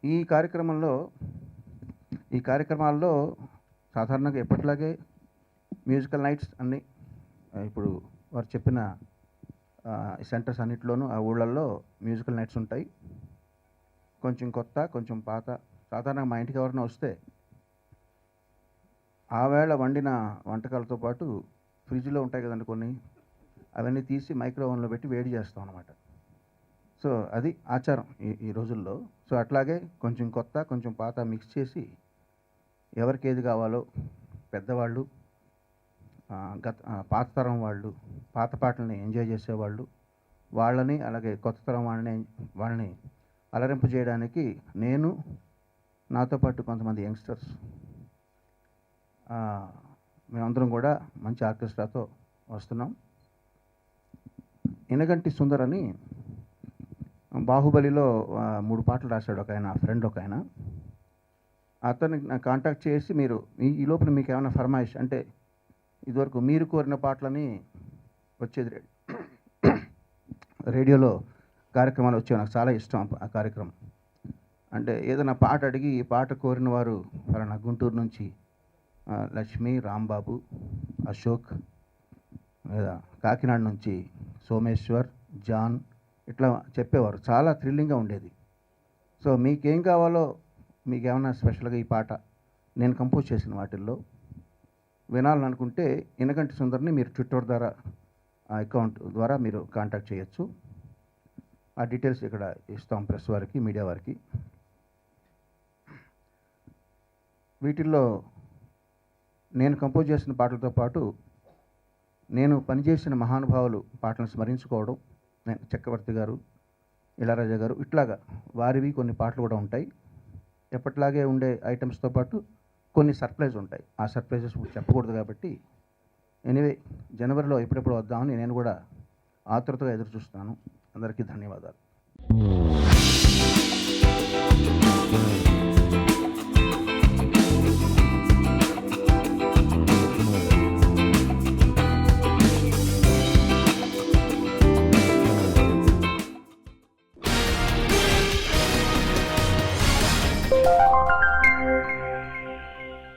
ఈ కార్యక్రమంలో ఈ కార్యక్రమాల్లో సాధారణంగా ఎప్పటిలాగే మ్యూజికల్ నైట్స్ అన్నీ ఇప్పుడు వారు చెప్పిన సెంటర్స్ అన్నింటిలోనూ ఆ ఊళ్ళల్లో మ్యూజికల్ నైట్స్ ఉంటాయి. కొంచెం కొత్త, కొంచెం పాత. సాధారణంగా మా ఇంటికి ఎవరైనా వస్తే ఆ వేళ వండిన వంటకాలతో పాటు ఫ్రిడ్జ్లో ఉంటాయి కదండి కొన్ని, అవన్నీ తీసి మైక్రో ఓవెన్లో పెట్టి వేడి చేస్తాం అన్నమాట. సో అది ఆచారం ఈ రోజుల్లో. సో అట్లాగే కొంచెం కొత్త, కొంచెం పాత మిక్స్ చేసి ఎవరికి ఏది కావాలో పెద్దవాళ్ళు, పాత తరం వాళ్ళు, పాత పాటల్ని ఎంజాయ్ చేసేవాళ్ళు వాళ్ళని, అలాగే కొత్త తరం వాళ్ళని అలరింపు చేయడానికి నేను, నాతో పాటు కొంతమంది యంగ్స్టర్స్, మేమందరం కూడా మంచి ఆర్కెస్ట్రాతో వస్తున్నాం. ఇనగంటి సుందర్ అని బాహుబలిలో 3 పాటలు రాశాడు ఒక ఆయన, ఫ్రెండ్ ఒక ఆయన. అతన్ని కాంటాక్ట్ చేసి మీరు ఈ లోపల మీకు ఏమైనా ఫర్మాయిష్ అంటే ఇదివరకు మీరు కోరిన పాటలని వచ్చేది రేడియోలో కార్యక్రమాలు వచ్చేవి. నాకు చాలా ఇష్టం ఆ కార్యక్రమం. అంటే ఏదైనా పాట అడిగి ఈ పాట కోరిన వారు ఫలానా గుంటూరు నుంచి లక్ష్మి, రాంబాబు, అశోక్, లేదా కాకినాడ నుంచి సోమేశ్వర్, జాన్ ఇట్లా చెప్పేవారు. చాలా థ్రిల్లింగ్గా ఉండేది. సో మీకేం కావాలో, మీకేమైనా స్పెషల్గా ఈ పాట నేను కంపోజ్ చేసిన వాటిల్లో వినాలనుకుంటే ఇనగంటి సుందర్ని మీరు ట్విట్టర్ ద్వారా ఆ అకౌంట్ ద్వారా మీరు కాంటాక్ట్ చేయొచ్చు. ఆ డీటెయిల్స్ ఇక్కడ ఇస్తాం ప్రెస్ వారికి, మీడియా వారికి. వీటిల్లో నేను కంపోజ్ చేసిన పాటలతో పాటు నేను పనిచేసిన మహానుభావులు పాటలను స్మరించుకోవడం, నేను చక్రవర్తి గారు, ఇళయరాజా గారు, ఇట్లాగా వారివి కొన్ని పాటలు కూడా ఉంటాయి. ఎప్పటిలాగే ఉండే ఐటమ్స్తో పాటు కొన్ని సర్ప్రైజ్ ఉంటాయి. ఆ సర్ప్రైజెస్ చెప్పకూడదు కాబట్టి ఎనీవే జనవరిలో ఎప్పుడెప్పుడు వద్దామని నేను కూడా ఆతృతగా ఎదురు చూస్తున్నాను. అందరికీ ధన్యవాదాలు.